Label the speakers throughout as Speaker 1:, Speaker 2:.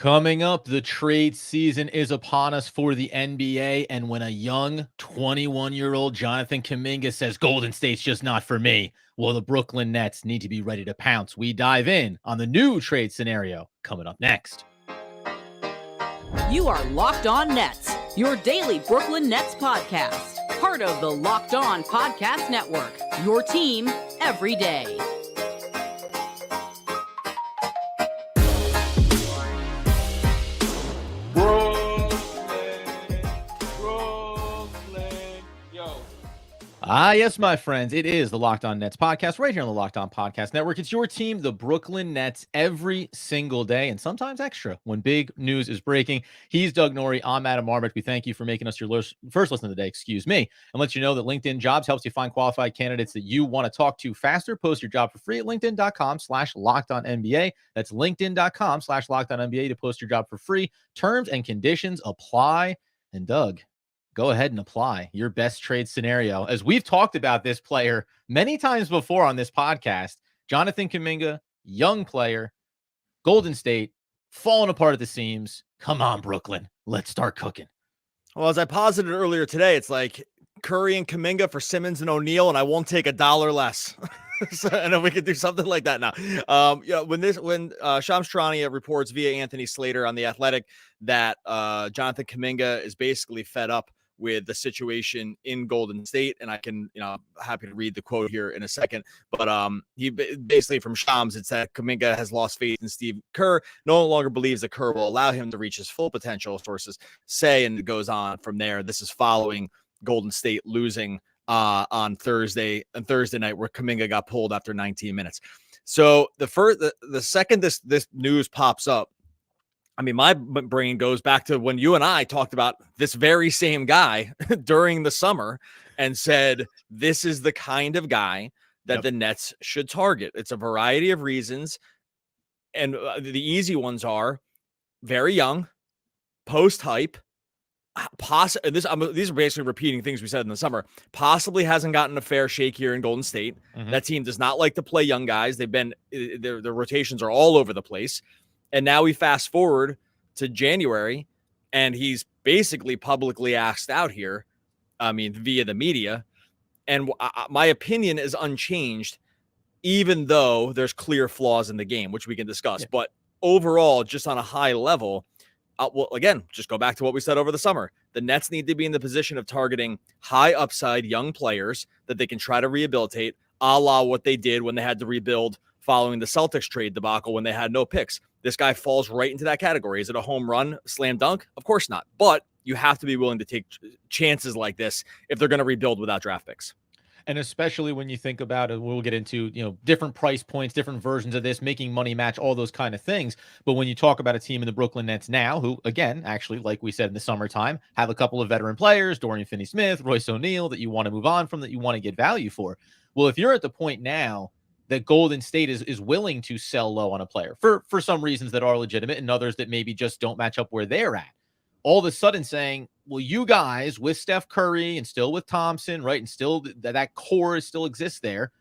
Speaker 1: Coming up, the trade season is upon us for the NBA, and when a young 21-year-old Jonathan Kuminga says Golden State's just not for me, well, the Brooklyn Nets need to be ready to pounce. We dive in on the new trade scenario coming up next.
Speaker 2: You are Locked On Nets, your daily Brooklyn Nets podcast. Part of the Locked On Podcast Network, your team every day.
Speaker 1: Yes, my friends, it is the Locked On Nets podcast right here on the Locked On Podcast Network. It's your team, the Brooklyn Nets, every single day, and sometimes extra when big news is breaking. He's Doug Norrie. I'm Adam Marmot. We thank you for making us your first listen of the day, and let you know that LinkedIn Jobs helps you find qualified candidates that you want to talk to faster. Post your job for free at linkedin.com/LockedOnNBA. That's linkedin.com/LockedOnNBA to post your job for free. Terms and conditions apply. And Doug, go ahead and apply your best trade scenario. As we've talked about this player many times before on this podcast, Jonathan Kuminga, young player, Golden State, falling apart at the seams. Come on, Brooklyn. Let's start cooking.
Speaker 3: Well, as I posited earlier today, it's like Curry and Kuminga for Simmons and O'Neal, and I won't take $1 less. So, and we could do something like that now. When Shams Charania reports via Anthony Slater on The Athletic that Jonathan Kuminga is basically fed up with the situation in Golden State. And I can, happy to read the quote here in a second, but he basically from Shams, it's that Kuminga has lost faith in Steve Kerr, no longer believes that Kerr will allow him to reach his full potential, sources say, and it goes on from there. This is following Golden State losing on Thursday night, where Kuminga got pulled after 19 minutes. So the second this news pops up, I mean, my brain goes back to when you and I talked about this very same guy during the summer and said, this is the kind of guy that the Nets should target. It's a variety of reasons. And the easy ones are very young, post-hype, these are basically repeating things we said in the summer, possibly hasn't gotten a fair shake here in Golden State. Mm-hmm. That team does not like to play young guys. Their rotations are all over the place. And now we fast forward to January, and he's basically publicly asked out here, via the media. And my opinion is unchanged, even though there's clear flaws in the game, which we can discuss. Yeah. But overall, just on a high level, again, just go back to what we said over the summer. The Nets need to be in the position of targeting high upside young players that they can try to rehabilitate, a la what they did when they had to rebuild following the Celtics trade debacle when they had no picks. This guy falls right into that category. Is it a home run, slam dunk? Of course not. But you have to be willing to take chances like this if they're going to rebuild without draft picks.
Speaker 1: And especially when you think about it, we'll get into, different price points, different versions of this, making money match, all those kind of things. But when you talk about a team in the Brooklyn Nets now, who, again, actually, like we said in the summertime, have a couple of veteran players, Dorian Finney-Smith, Royce O'Neal, that you want to move on from, that you want to get value for. Well, if you're at the point now that Golden State is willing to sell low on a player for some reasons that are legitimate and others that maybe just don't match up where they're at, all of a sudden saying, well, you guys with Steph Curry and still with Thompson, right, and still that core still exists there,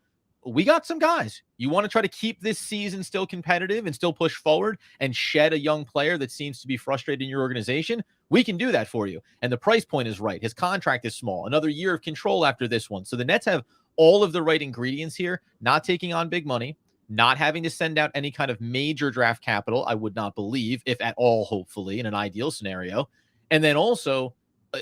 Speaker 1: we got some guys. You want to try to keep this season still competitive and still push forward and shed a young player that seems to be frustrated in your organization? We can do that for you. And the price point is right. His contract is small. Another year of control after this one. So the Nets have all of the right ingredients here, not taking on big money, not having to send out any kind of major draft capital, I would not believe, if at all, hopefully, in an ideal scenario. And then also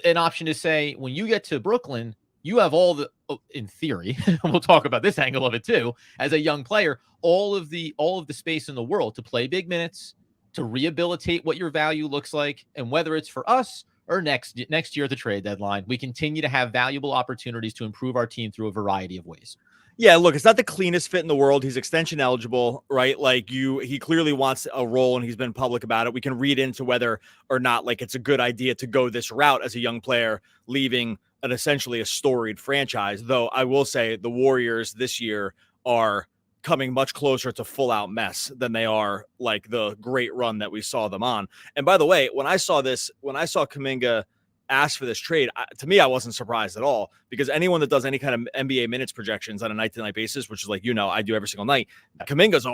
Speaker 1: an option to say, when you get to Brooklyn, you have all the, in theory, we'll talk about this angle of it too, as a young player, all of the space in the world to play big minutes, to rehabilitate what your value looks like. And whether it's for us or next year at the trade deadline, we continue to have valuable opportunities to improve our team through a variety of ways.
Speaker 3: Yeah, look, it's not the cleanest fit in the world. He's extension eligible, right? Like he clearly wants a role and he's been public about it. We can read into whether or not like it's a good idea to go this route as a young player, leaving an essentially a storied franchise. Though I will say the Warriors this year are coming much closer to full out mess than they are like the great run that we saw them on. And by the way, when I saw Kuminga asked for this trade, to me, I wasn't surprised at all, because anyone that does any kind of NBA minutes projections on a night-to-night basis, which is like, I do every single night, Kuminga's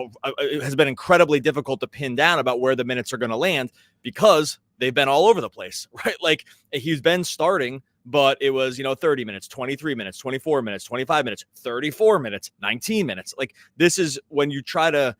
Speaker 3: has been incredibly difficult to pin down about where the minutes are going to land, because they've been all over the place, right? Like, he's been starting, but it was, 30 minutes, 23 minutes, 24 minutes, 25 minutes, 34 minutes, 19 minutes. Like, this is when you try to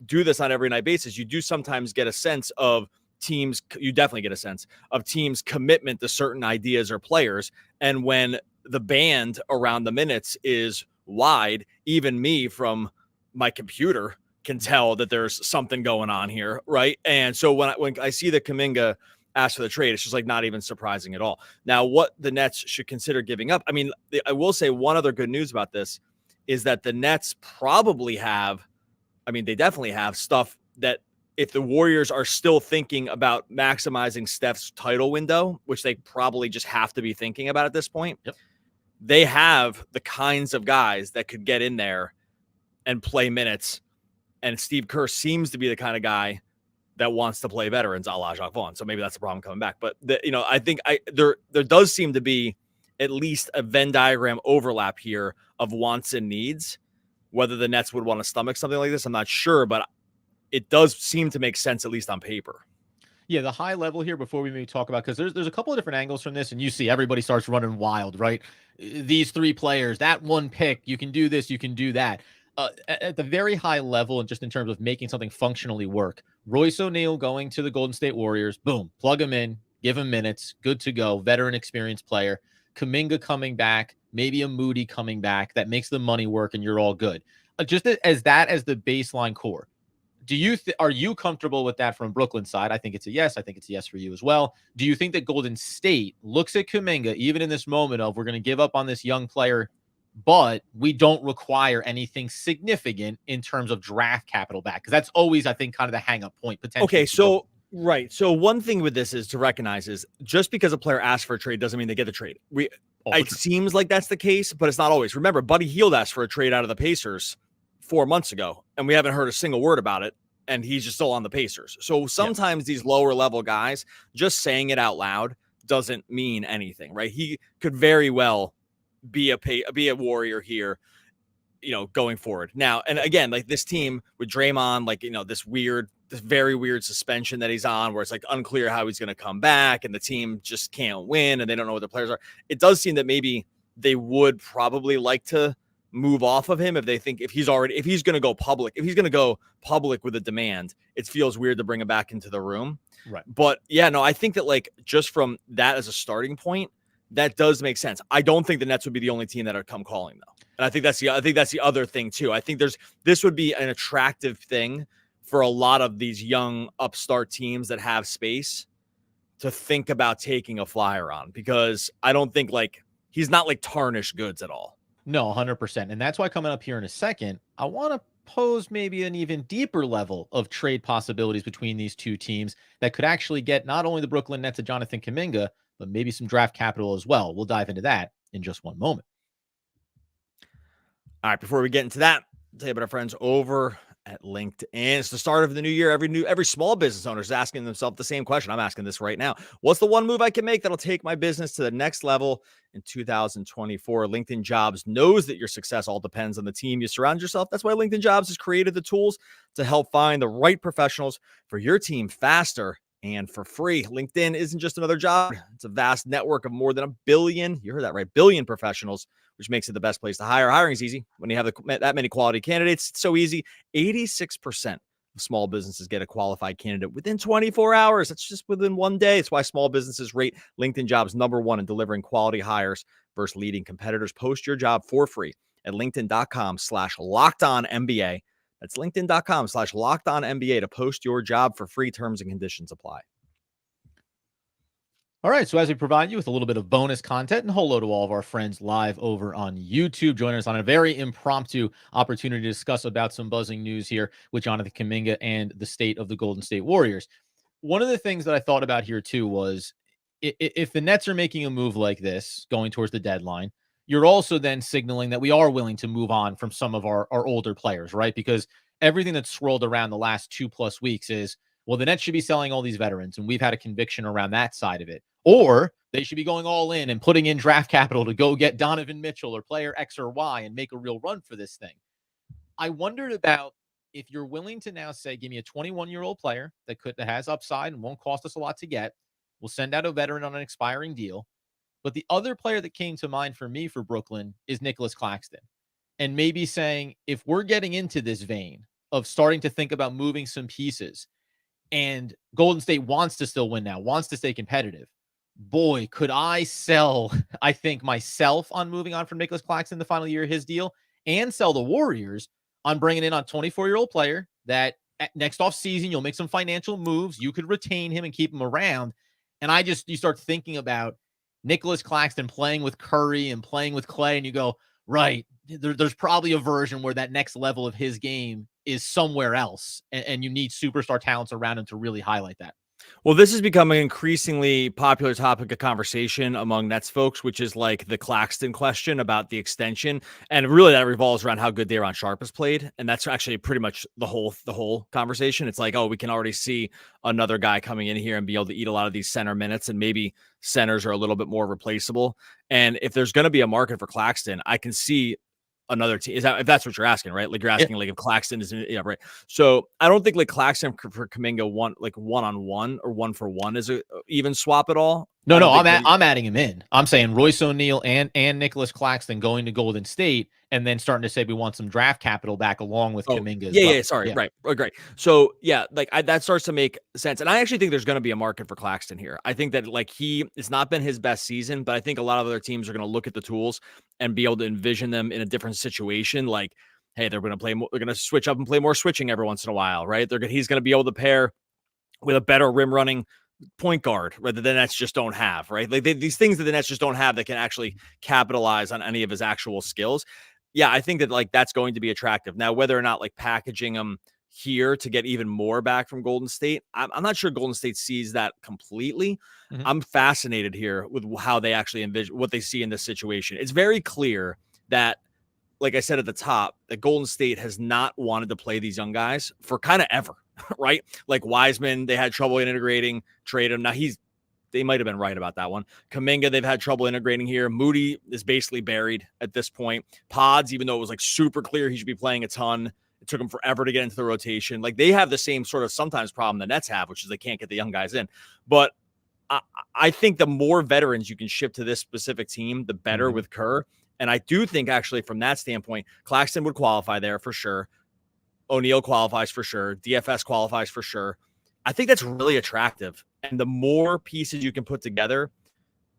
Speaker 3: do this on every night basis, you do sometimes get a sense of teams. You definitely get a sense of teams' commitment to certain ideas or players. And when the band around the minutes is wide, even me from my computer can tell that there's something going on here, right? And so when I see that Kuminga asked for the trade, it's just like not even surprising at all. Now, what the Nets should consider giving up, I mean, I will say one other good news about this is that the Nets probably have, they definitely have stuff that, if the Warriors are still thinking about maximizing Steph's title window, which they probably just have to be thinking about at this point, they have the kinds of guys that could get in there and play minutes. And Steve Kerr seems to be the kind of guy that wants to play veterans, a la Jacques Vaughn. So maybe that's the problem coming back. But I think there does seem to be at least a Venn diagram overlap here of wants and needs. Whether the Nets would want to stomach something like this, I'm not sure, but it does seem to make sense, at least on paper.
Speaker 1: Yeah, the high level here before we maybe talk about, because there's a couple of different angles from this, and you see everybody starts running wild, right? These three players, that one pick, you can do this, you can do that. At the very high level, and just in terms of making something functionally work, Royce O'Neal going to the Golden State Warriors, boom, plug him in, give him minutes, good to go, veteran experienced player. Kuminga coming back, maybe a Moody coming back, that makes the money work, and you're all good. Just as the baseline core. Are you comfortable with that from Brooklyn's side? I think it's a yes. I think it's a yes for you as well. Do you think that Golden State looks at Kuminga, even in this moment of, we're going to give up on this young player, but we don't require anything significant in terms of draft capital back? Because that's always, I think, kind of the hang-up point potentially.
Speaker 3: Okay, so right. So one thing with this is to recognize is, just because a player asks for a trade doesn't mean they get the trade. It seems like that's the case, but it's not always. Remember, Buddy Hield asked for a trade out of the Pacers 4 months ago, and we haven't heard a single word about it, and he's just still on the Pacers. So sometimes these lower level guys, just saying it out loud doesn't mean anything, right? He could very well be a Warrior here, going forward. Now, and again, like this team with Draymond, like, this very weird suspension that he's on, where it's like unclear how he's going to come back, and the team just can't win, and they don't know what the players are. It does seem that maybe they would probably like to move off of him if he's going to go public with a demand. It feels weird to bring him back into the room.
Speaker 1: Right.
Speaker 3: But yeah, no, I think that, like, just from that as a starting point, that does make sense. I don't think the Nets would be the only team that would come calling, though. And I think that's the other thing too. I think this would be an attractive thing for a lot of these young upstart teams that have space to think about taking a flyer on, because I don't think, like, he's not like tarnished goods at all.
Speaker 1: No, 100%. And that's why, coming up here in a second, I want to pose maybe an even deeper level of trade possibilities between these two teams that could actually get not only the Brooklyn Nets of Jonathan Kuminga, but maybe some draft capital as well. We'll dive into that in just one moment.
Speaker 3: All right, before we get into that, I'll tell you about our friends over at LinkedIn. It's the start of the new year. Every small business owner is asking themselves the same question. I'm asking this right now. What's the one move I can make that'll take my business to the next level in 2024? LinkedIn Jobs knows that your success all depends on the team you surround yourself. That's why LinkedIn Jobs has created the tools to help find the right professionals for your team faster and for free. LinkedIn isn't just another job. It's a vast network of more than 1 billion, you heard that right, billion professionals, which makes it the best place to hire. Hiring is easy when you have that many quality candidates. It's so easy. 86% of small businesses get a qualified candidate within 24 hours. That's just within one day. It's why small businesses rate LinkedIn Jobs #1 in delivering quality hires versus leading competitors. Post your job for free at linkedin.com/LockedOnNBA. That's linkedin.com/LockedOnNBA to post your job for free. Terms and conditions apply.
Speaker 1: All right, so as we provide you with a little bit of bonus content, and hello to all of our friends live over on YouTube, joining us on a very impromptu opportunity to discuss about some buzzing news here with Jonathan Kuminga and the state of the Golden State Warriors. One of the things that I thought about here too was, if the Nets are making a move like this going towards the deadline, you're also then signaling that we are willing to move on from some of our older players, right? Because everything that's swirled around the last 2+ weeks is, well, the Nets should be selling all these veterans, and we've had a conviction around that side of it. or they should be going all in and putting in draft capital to go get Donovan Mitchell or player X or Y and make a real run for this thing. I wondered about if you're willing to now say, give me a 21-year-old player that has upside and won't cost us a lot to get. We'll send out a veteran on an expiring deal. But the other player that came to mind for me for Brooklyn is Nicholas Claxton. And maybe saying, if we're getting into this vein of starting to think about moving some pieces, and Golden State wants to still win now, wants to stay competitive, boy, could I sell, I think, myself on moving on from Nicholas Claxton the final year of his deal, and sell the Warriors on bringing in a 24-year-old player that next off season, you'll make some financial moves. You could retain him and keep him around. And you start thinking about Nicholas Claxton playing with Curry and playing with Clay, and you go, right, there's probably a version where that next level of his game is somewhere else, and you need superstar talents around him to really highlight that.
Speaker 3: Well, this is becoming an increasingly popular topic of conversation among Nets folks, which is like the Claxton question about the extension. And really that revolves around how good Day'Ron Sharpe has played. And that's actually pretty much the whole conversation. It's like, oh, we can already see another guy coming in here and be able to eat a lot of these center minutes, and maybe centers are a little bit more replaceable. And if there's going to be a market for Claxton, I can see another team. Is that, if that's what you're asking, right? Like you're asking, like if Claxton is, yeah, right. So I don't think like Claxton for Kuminga one-on-one or 1-for-1 is a even swap at all.
Speaker 1: No, I'm adding him in. I'm saying Royce O'Neal and Nicholas Claxton going to Golden State, and then starting to say we want some draft capital back along with Kuminga.
Speaker 3: Sorry. Right. Great. So yeah, like that starts to make sense. And I actually think there's going to be a market for Claxton here. I think that like it's not been his best season, but I think a lot of other teams are going to look at the tools and be able to envision them in a different situation. Like, hey, they're going to play more, they're going to switch up and play more switching every once in a while, right? He's going to be able to pair with a better rim running point guard, rather than Nets just don't have, right? Like these things that the Nets just don't have that can actually capitalize on any of his actual skills. Yeah, I think that like that's going to be attractive. Now, whether or not like packaging them here to get even more back from Golden State, I'm not sure Golden State sees that completely. Mm-hmm. I'm fascinated here with how they actually envision what they see in this situation. It's very clear that, like I said at the top, that Golden State has not wanted to play these young guys for kind of ever, right? Like Wiseman, they had trouble integrating, trade him. Now they might have been right about that one. Kuminga, they've had trouble integrating here. Moody is basically buried at this point. Pods, even though it was like super clear he should be playing a ton, it took him forever to get into the rotation. Like they have the same sort of sometimes problem the Nets have, which is they can't get the young guys in. But I think the more veterans you can ship to this specific team, the better with Kerr. And I do think actually from that standpoint, Claxton would qualify there for sure. O'Neal qualifies for sure. DFS qualifies for sure. I think that's really attractive. And the more pieces you can put together,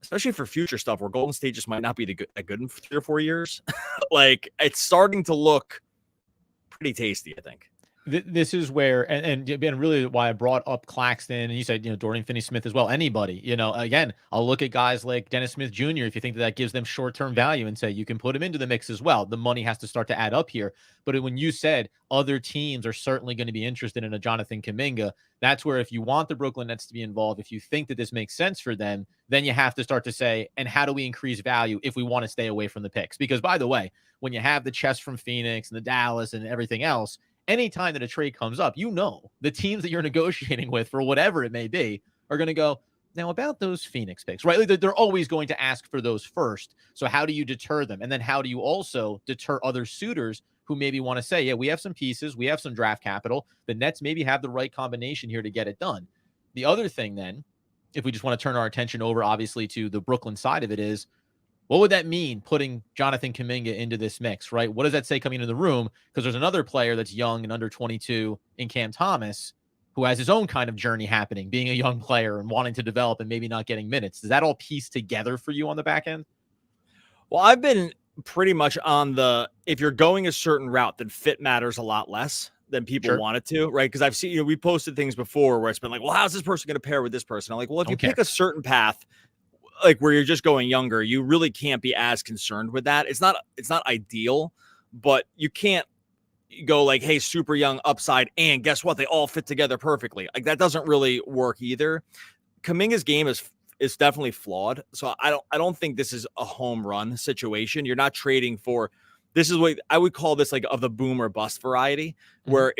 Speaker 3: especially for future stuff where Golden State just might not be that good in 3 or 4 years, like it's starting to look pretty tasty, I think.
Speaker 1: This is where, and really why I brought up Claxton, and you said, Dorian Finney-Smith as well, anybody, again, I'll look at guys like Dennis Smith Jr. if you think that gives them short-term value and say you can put him into the mix as well. The money has to start to add up here. But when you said other teams are certainly going to be interested in a Jonathan Kuminga, that's where if you want the Brooklyn Nets to be involved, if you think that this makes sense for them, then you have to start to say, and how do we increase value if we want to stay away from the picks? Because by the way, when you have the chest from Phoenix and the Dallas and everything else, anytime that a trade comes up, the teams that you're negotiating with for whatever it may be are going to go, now about those Phoenix picks, right? They're always going to ask for those first. So how do you deter them? And then how do you also deter other suitors who maybe want to say, yeah, we have some pieces, we have some draft capital. The Nets maybe have the right combination here to get it done. The other thing then, if we just want to turn our attention over, obviously, to the Brooklyn side of it is, what would that mean putting Jonathan Kuminga into this mix, right? What does that say coming into the room? Because there's another player that's young and under 22 in Cam Thomas who has his own kind of journey happening, being a young player and wanting to develop and maybe not getting minutes. Does that all piece together for you on the back end?
Speaker 3: Well, I've been pretty much on if you're going a certain route, then fit matters a lot less than people want it to, right? Because I've seen, we posted things before where it's been like, well, how's this person going to pair with this person? I'm like, well, if you pick a certain path, like where you're just going younger, you really can't be as concerned with that. It's not ideal, but you can't go like, hey, super young upside, and guess what? They all fit together perfectly. Like that doesn't really work either. Kuminga's game is definitely flawed. So I don't think this is a home run situation. You're not trading for, this is what I would call this like of the boom or bust variety, where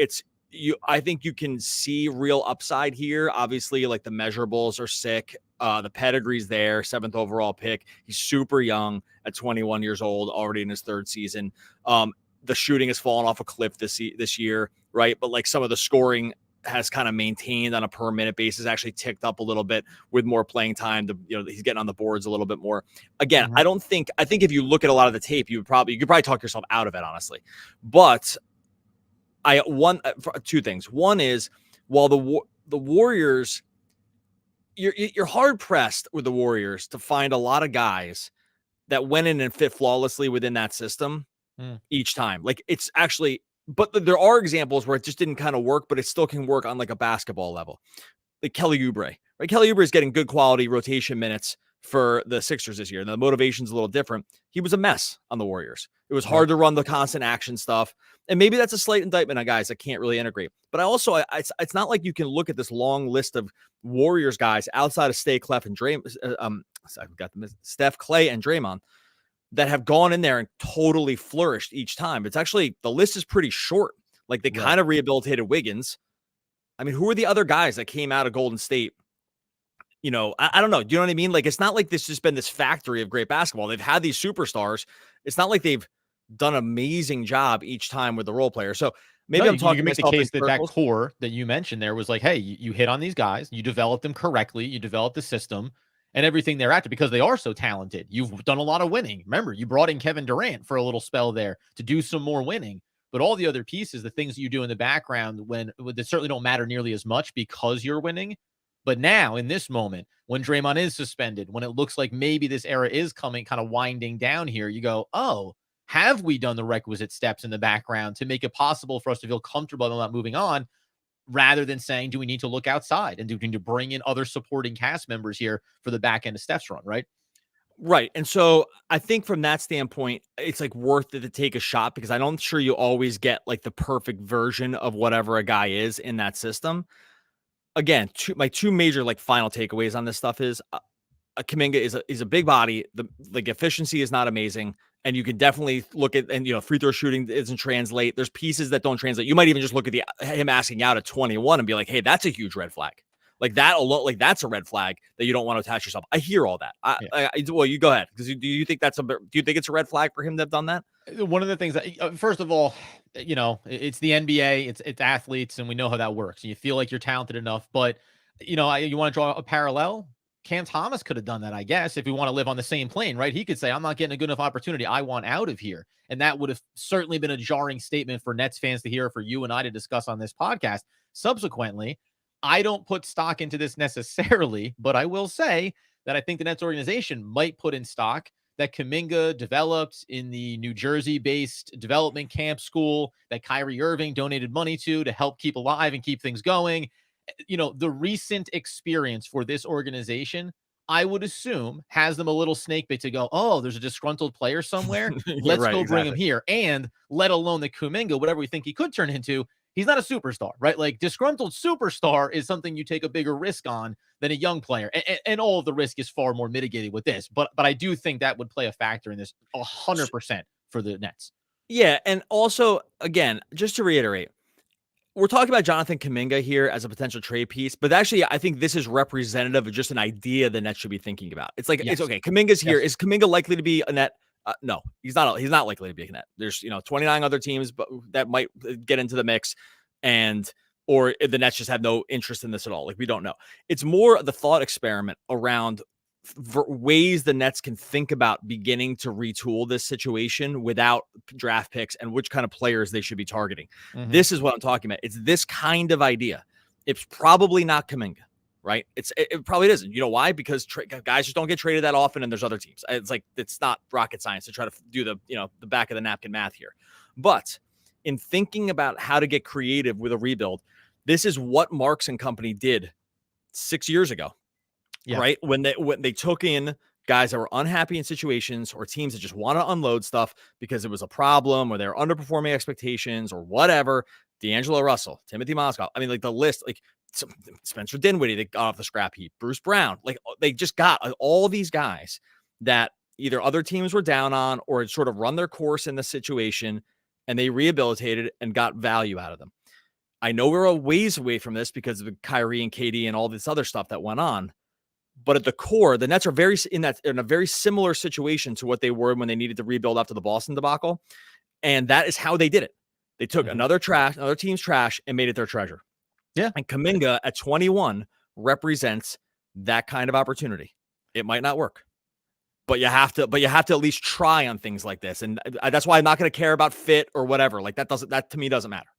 Speaker 3: I think you can see real upside here. Obviously, like the measurables are sick. The pedigree's there, 7th overall pick. He's super young at 21 years old, already in his 3rd season. The shooting has fallen off a cliff this year, right? But like some of the scoring has kind of maintained on a per minute basis, actually ticked up a little bit with more playing time. He's getting on the boards a little bit more. Again, I think if you look at a lot of the tape, you could probably talk yourself out of it, honestly. But two things. One is, while the Warriors, you're hard pressed with the Warriors to find a lot of guys that went in and fit flawlessly within that system each time. Like, it's actually, but there are examples where it just didn't kind of work, but it still can work on like a basketball level. Like Kelly Oubre, right? Kelly Oubre is getting good quality rotation minutes for the Sixers this year. And the motivation's a little different. He was a mess on the Warriors. It was hard to run the constant action stuff. And maybe that's a slight indictment on guys that can't really integrate. But it's not like you can look at this long list of Warriors guys outside of Steph, Clay, and Draymond that have gone in there and totally flourished each time. It's actually, the list is pretty short. Like, they kind of rehabilitated Wiggins. I mean, who are the other guys that came out of Golden State? I don't know. Do you know what I mean? Like, it's not like this has been this factory of great basketball. They've had these superstars. It's not like they've done an amazing job each time with the role player. So maybe I'm talking.
Speaker 1: You make the case that core that you mentioned there was like, hey, you hit on these guys, you developed them correctly, you developed the system and everything thereafter because they are so talented. You've done a lot of winning. Remember, you brought in Kevin Durant for a little spell there to do some more winning. But all the other pieces, the things that you do in the background, when they certainly don't matter nearly as much because you're winning. But now, in this moment, when Draymond is suspended, when it looks like maybe this era is coming, kind of winding down here, you go, oh, have we done the requisite steps in the background to make it possible for us to feel comfortable about moving on, rather than saying, do we need to look outside and do we need to bring in other supporting cast members here for the back end of Steph's run, right?
Speaker 3: Right. And so I think from that standpoint, it's like worth it to take a shot, because I'm sure you always get like the perfect version of whatever a guy is in that system. Again, my two major like final takeaways on this stuff is Kuminga is a big body. The like efficiency is not amazing. And you can definitely look at, and free throw shooting doesn't translate. There's pieces that don't translate. You might even just look at him asking out at 21 and be like, hey, that's a huge red flag. Like that alone, like that's a red flag that you don't want to attach yourself. I hear all that. Well, you go ahead, because do you think it's a red flag for him to have done that?
Speaker 1: One of the things that, first of all, it's the NBA, it's athletes, and we know how that works. You feel like you're talented enough, but you want to draw a parallel. Cam Thomas could have done that, I guess, if we want to live on the same plane, right? He could say, I'm not getting a good enough opportunity. I want out of here. And that would have certainly been a jarring statement for Nets fans to hear, for you and I to discuss on this podcast. Subsequently, I don't put stock into this necessarily, but I will say that I think the Nets organization might put in stock that Kuminga developed in the New Jersey-based development camp school that Kyrie Irving donated money to help keep alive and keep things going. The recent experience for this organization, I would assume, has them a little snake bait to go, oh, there's a disgruntled player somewhere. Let's go bring him here. And let alone that Kuminga, whatever we think he could turn into, he's not a superstar, right? Like, disgruntled superstar is something you take a bigger risk on than a young player. And all of the risk is far more mitigated with this. But I do think that would play a factor in this 100% for the Nets.
Speaker 3: Yeah. And also, again, just to reiterate, we're talking about Jonathan Kuminga here as a potential trade piece, but actually, I think this is representative of just an idea the Nets should be thinking about. It's like, It's okay. Kuminga's here. Yes. Is Kuminga likely to be a Net? No, he's not. He's not likely to be a Net. There's 29 other teams, but that might get into the mix, or the Nets just have no interest in this at all. Like, we don't know. It's more the thought experiment around ways the Nets can think about beginning to retool this situation without draft picks and which kind of players they should be targeting. Mm-hmm. This is what I'm talking about. It's this kind of idea. It's probably not Kuminga, right? It probably isn't. You know why? Because guys just don't get traded that often, and there's other teams. It's like, it's not rocket science to try to do the back of the napkin math here. But in thinking about how to get creative with a rebuild, this is what Marks and company did 6 years ago. Yeah. Right. When they took in guys that were unhappy in situations, or teams that just want to unload stuff because it was a problem, or they're underperforming expectations, or whatever. D'Angelo Russell, Timothy Mozgov. I mean, like the list, like Spencer Dinwiddie, they got off the scrap heap. Bruce Brown, like they just got all these guys that either other teams were down on, or had sort of run their course in the situation, and they rehabilitated and got value out of them. I know we're a ways away from this because of Kyrie and KD and all this other stuff that went on. But at the core, the Nets are in a very similar situation to what they were when they needed to rebuild after the Boston debacle. And that is how they did it. They took another team's trash and made it their treasure.
Speaker 1: Yeah.
Speaker 3: And Kuminga at 21 represents that kind of opportunity. It might not work, but you have to at least try on things like this. And that's why I'm not going to care about fit or whatever. Like that to me doesn't matter.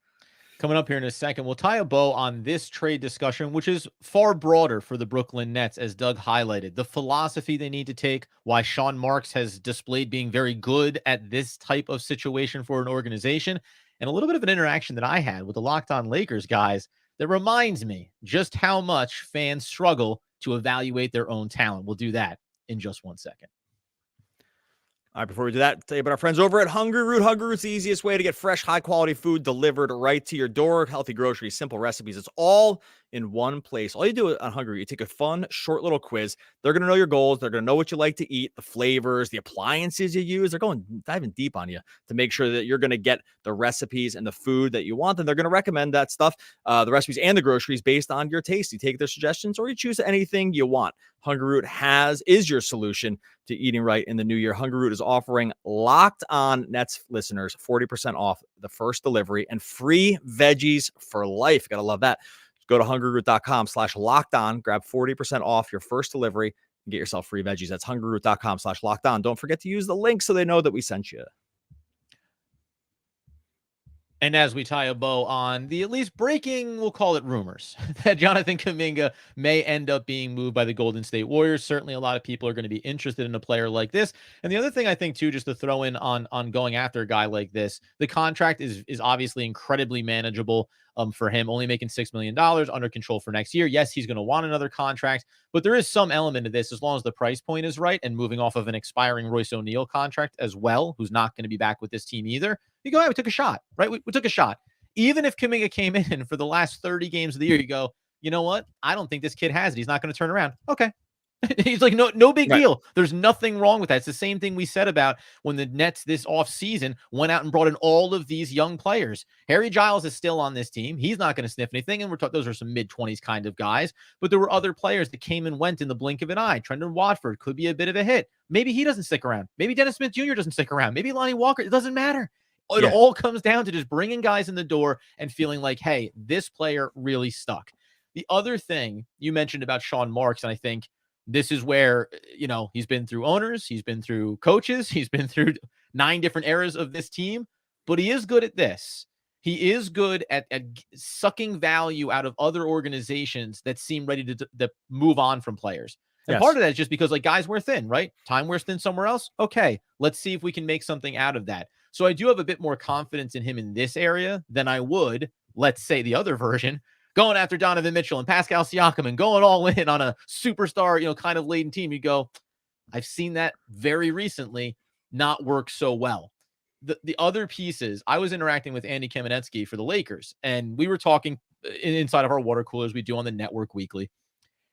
Speaker 1: Coming up here in a second, we'll tie a bow on this trade discussion, which is far broader for the Brooklyn Nets, as Doug highlighted. The philosophy they need to take, why Sean Marks has displayed being very good at this type of situation for an organization, and a little bit of an interaction that I had with the Locked On Lakers guys that reminds me just how much fans struggle to evaluate their own talent. We'll do that in just 1 second.
Speaker 3: All right, before we do that, tell you about our friends over at Hungryroot. Hungryroot's the easiest way to get fresh, high-quality food delivered right to your door. Healthy groceries, simple recipes. It's all in one place. All you do on Hungryroot, you take a fun, short little quiz. They're going to know your goals. They're going to know what you like to eat, the flavors, the appliances you use. They're diving deep on you to make sure that you're going to get the recipes and the food that you want. And they're going to recommend that stuff, the recipes and the groceries based on your taste. You take their suggestions or you choose anything you want. Hungryroot is your solution to eating right in the new year. Hungryroot is offering Locked On Nets listeners 40% off the first delivery and free veggies for life. Gotta love that. Go to hungryroot.com/lockedon, grab 40% off your first delivery and get yourself free veggies. That's hungryroot.com/lockedon. Don't forget to use the link so they know that we sent you.
Speaker 1: And as we tie a bow on the at least breaking, we'll call it rumors, that Jonathan Kuminga may end up being moved by the Golden State Warriors. Certainly a lot of people are going to be interested in a player like this. And the other thing I think too, just to throw in on going after a guy like this, the contract is obviously incredibly manageable for him, only making $6 million, under control for next year. Yes, he's going to want another contract, but there is some element of this as long as the price point is right, and moving off of an expiring Royce O'Neal contract as well, who's not going to be back with this team either. You go, hey, we took a shot, right? We took a shot. Even if Kuminga came in for the last 30 games of the year, you go, you know what? I don't think this kid has it. He's not going to turn around. Okay. He's like, no big deal. There's nothing wrong with that. It's the same thing we said about when the Nets this offseason went out and brought in all of these young players. Harry Giles is still on this team. He's not going to sniff anything. And those are some mid-20s kind of guys. But there were other players that came and went in the blink of an eye. Trendon Watford could be a bit of a hit. Maybe he doesn't stick around. Maybe Dennis Smith Jr. doesn't stick around. Maybe Lonnie Walker. It doesn't matter. It all comes down to just bringing guys in the door and feeling like, hey, this player really stuck. The other thing you mentioned about Sean Marks, and I think this is where, he's been through owners, he's been through coaches, he's been through 9 different eras of this team, but he is good at this. He is good at sucking value out of other organizations that seem ready to move on from players. And part of that is just because, like, guys wear thin, right? Time wears thin somewhere else. Okay, let's see if we can make something out of that. So I do have a bit more confidence in him in this area than I would, let's say, the other version, going after Donovan Mitchell and Pascal Siakam and going all in on a superstar, kind of laden team. You go, I've seen that very recently not work so well. The other pieces, I was interacting with Andy Kamenetsky for the Lakers, and we were talking inside of our water coolers we do on the network weekly.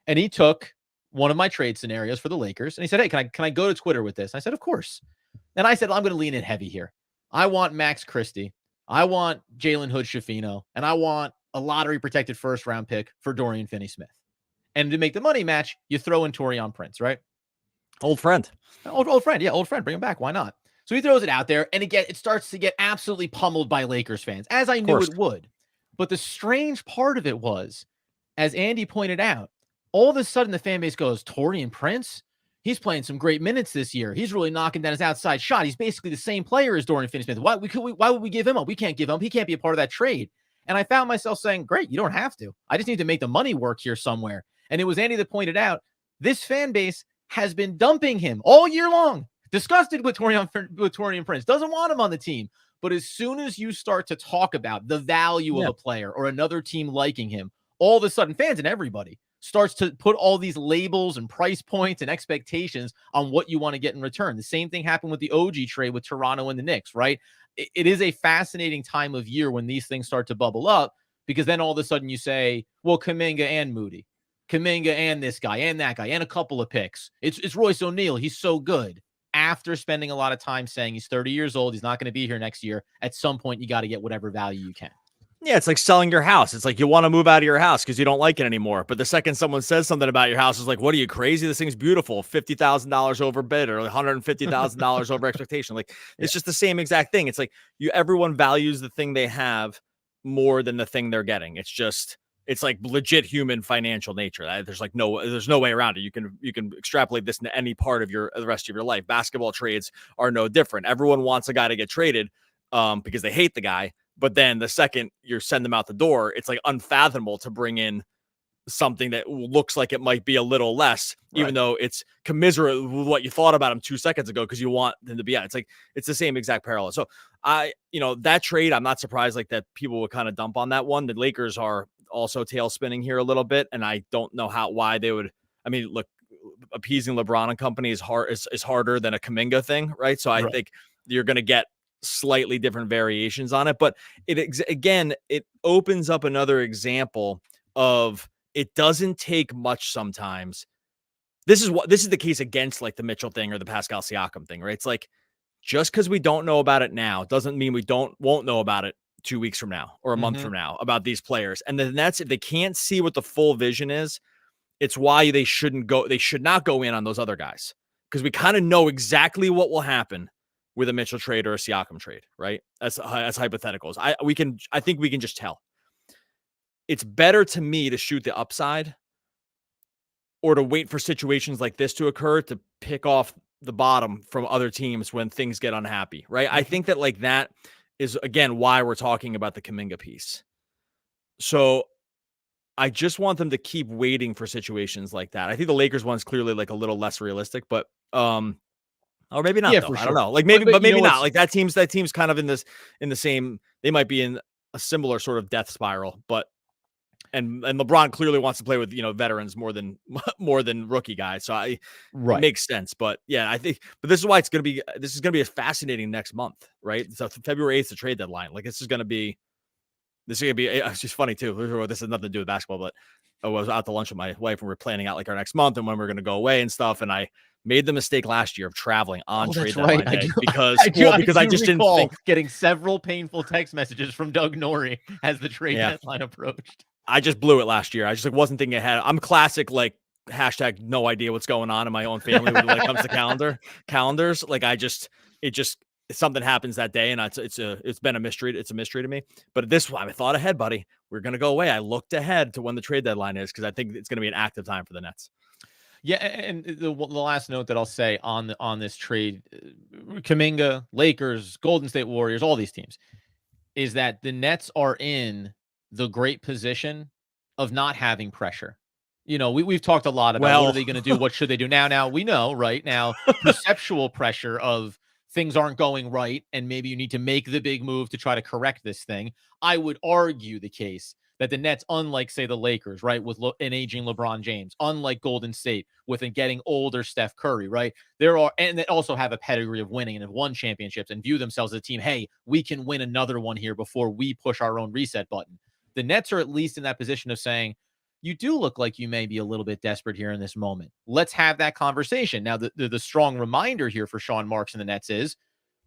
Speaker 1: And he took one of my trade scenarios for the Lakers, and he said, hey, can I go to Twitter with this? And I said, of course. And I said, I'm going to lean in heavy here. I want Max Christie. I want Jalen Hood-Schifino, and I want a lottery-protected first-round pick for Dorian Finney-Smith. And to make the money match, you throw in Taurean Prince, right?
Speaker 3: Old friend.
Speaker 1: Old friend. Yeah, old friend. Bring him back. Why not? So he throws it out there, and it starts to get absolutely pummeled by Lakers fans, as I knew it would. But the strange part of it was, as Andy pointed out, all of a sudden the fan base goes, Taurean Prince? He's playing some great minutes this year. He's really knocking down his outside shot. He's basically the same player as Dorian Finney-Smith. Why would we give him up? We can't give him up. He can't be a part of that trade. And I found myself saying, great, you don't have to. I just need to make the money work here somewhere. And it was Andy that pointed out, this fan base has been dumping him all year long. Disgusted with Taurean Prince. Doesn't want him on the team. But as soon as you start to talk about the value of a player or another team liking him, all of a sudden, fans and everybody starts to put all these labels and price points and expectations on what you want to get in return. The same thing happened with the OG trade with Toronto and the Knicks, right? It is a fascinating time of year when these things start to bubble up, because then all of a sudden you say, well, Kuminga and Moody, Kuminga and this guy and that guy and a couple of picks. It's Royce O'Neal. He's so good. After spending a lot of time saying he's 30 years old, he's not going to be here next year, at some point you got to get whatever value you can.
Speaker 3: Yeah, it's like selling your house. It's like you want to move out of your house because you don't like it anymore. But the second someone says something about your house, is like, what are you, crazy? This thing's beautiful. $50,000 over bid or $150,000 over expectation. Like,
Speaker 1: Yeah.
Speaker 3: it's just the same exact thing. It's like everyone values the thing they have more than the thing they're getting. It's like legit human financial nature. There's no way around it. You can extrapolate this into any part of the rest of your life. Basketball trades are no different. Everyone wants a guy to get traded because they hate the guy. But then the second you send them out the door, it's like unfathomable to bring in something that looks like it might be a little less, even though it's commiserate with what you thought about him 2 seconds ago because you want them to be out. It's like it's the same exact parallel. So that trade, I'm not surprised like that people would kind of dump on that one. The Lakers are also tail spinning here a little bit, and I don't know why they would. I mean, look, appeasing LeBron and company is harder than a Kuminga thing, right? So I think you're going to get slightly different variations on it, but it opens up another example of it doesn't take much sometimes. This is the case against like the Mitchell thing or the Pascal Siakam thing, right? It's like just because we don't know about it now doesn't mean we won't know about it 2 weeks from now or a month from now about these players. And then if they can't see what the full vision is, it's why they should not go in on those other guys, because we kind of know exactly what will happen with a Mitchell trade or a Siakam trade, right? As hypotheticals. I think we can just tell. It's better to me to shoot the upside or to wait for situations like this to occur to pick off the bottom from other teams when things get unhappy, right? I think that like that is, again, why we're talking about the Kuminga piece. So I just want them to keep waiting for situations like that. I think the Lakers one's clearly like a little less realistic, but or maybe not.
Speaker 1: Yeah,
Speaker 3: though.
Speaker 1: for
Speaker 3: I
Speaker 1: sure.
Speaker 3: don't know. Like maybe, but maybe not.
Speaker 1: What's
Speaker 3: Like that team's kind of in the same. They might be in a similar sort of death spiral, but and LeBron clearly wants to play with veterans more than rookie guys. So it makes sense. But yeah, I think. But this is why this is gonna be a fascinating next month, right? So February 8th, the trade deadline. Like this is gonna be. It's just funny too. This has nothing to do with basketball, but I was out to lunch with my wife and we're planning out like our next month and when we're going to go away and stuff. And I made the mistake last year of traveling on trade deadline day because I just didn't think
Speaker 1: getting several painful text messages from Doug Norrie as the trade deadline approached.
Speaker 3: I just blew it last year. I just wasn't thinking ahead. I'm classic, like hashtag no idea what's going on in my own family when it comes to calendars. Like something happens that day and it's been a mystery. It's a mystery to me, but this one I thought ahead, buddy. We're going to go away. I looked ahead to when the trade deadline is because I think it's going to be an active time for the Nets.
Speaker 1: Yeah, and the last note that I'll say on this trade, Kuminga, Lakers, Golden State Warriors, all these teams, is that the Nets are in the great position of not having pressure. We've talked a lot about what are they going to do? What should they do? Now we know right now perceptual pressure of things aren't going right, and maybe you need to make the big move to try to correct this thing. I would argue the case that the Nets, unlike, say, the Lakers, right, with an aging LeBron James, unlike Golden State, with a getting older Steph Curry, right, and they also have a pedigree of winning and have won championships and view themselves as a team, hey, we can win another one here before we push our own reset button. The Nets are at least in that position of saying, you do look like you may be a little bit desperate here in this moment. Let's have that conversation. Now, the strong reminder here for Sean Marks and the Nets is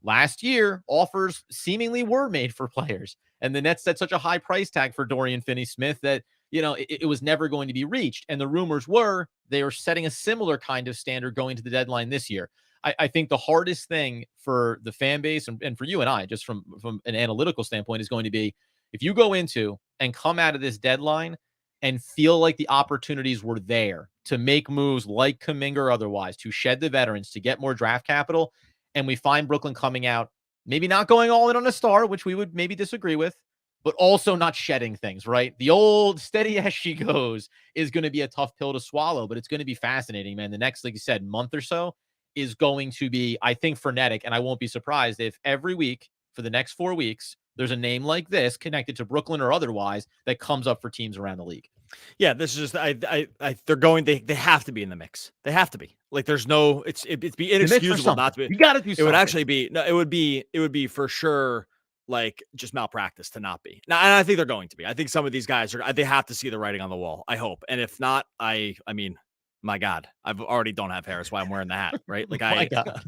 Speaker 1: last year, offers seemingly were made for players. And the Nets set such a high price tag for Dorian Finney-Smith that, it was never going to be reached. And the rumors were they are setting a similar kind of standard going to the deadline this year. I think the hardest thing for the fan base and for you and I, just from an analytical standpoint, is going to be if you go into and come out of this deadline and feel like the opportunities were there to make moves like Kuminga or otherwise, to shed the veterans, to get more draft capital, and we find Brooklyn coming out, maybe not going all in on a star, which we would maybe disagree with, but also not shedding things, right? The old steady as she goes is going to be a tough pill to swallow, but it's going to be fascinating, man. The next, like you said, month or so is going to be, I think, frenetic, and I won't be surprised if every week for the next 4 weeks, there's a name like this connected to Brooklyn or otherwise that comes up for teams around the league.
Speaker 3: Yeah, this is just they have to be in the mix. They have to be. Like there's no it'd be inexcusable not to be.
Speaker 1: You got to do something.
Speaker 3: It would actually be it would be for sure like just malpractice to not be. Now, and I think they're going to be. I think some of these guys they have to see the writing on the wall. I hope. And if not, I mean, My God, I've already don't have hair. That's why I'm wearing the hat, right? Like
Speaker 1: My God,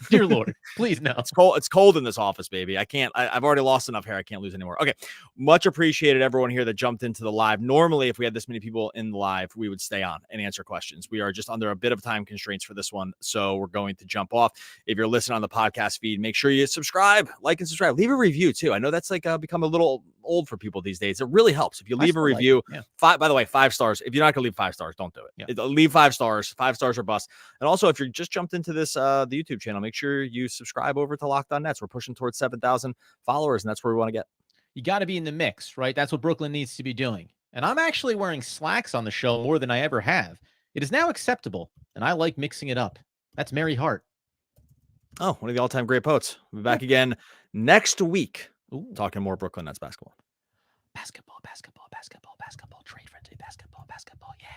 Speaker 1: dear Lord, please no.
Speaker 3: It's cold. It's cold in this office, baby. I've already lost enough hair. I can't lose anymore. Okay. Much appreciated everyone here that jumped into the live. Normally, if we had this many people in the live, we would stay on and answer questions. We are just under a bit of time constraints for this one. So we're going to jump off. If you're listening on the podcast feed, make sure you subscribe, like and subscribe. Leave a review too. I know that's like become a little old for people these days. It really helps. If you leave a review, by the way, 5 stars. If you're not going to leave 5 stars, don't do it. Leave 5 stars. 5 stars or bust. And also, if you're just jumped into this, the YouTube channel, make sure you subscribe over to Locked On Nets. We're pushing towards 7,000 followers, and that's where we want to get.
Speaker 1: You got to be in the mix, right? That's what Brooklyn needs to be doing. And I'm actually wearing slacks on the show more than I ever have. It is now acceptable, and I like mixing it up. That's Mary Hart.
Speaker 3: Oh, one of the all-time great poets. We'll be back again next week, talking more Brooklyn Nets basketball.
Speaker 1: Basketball, trade frenzy, basketball, yeah.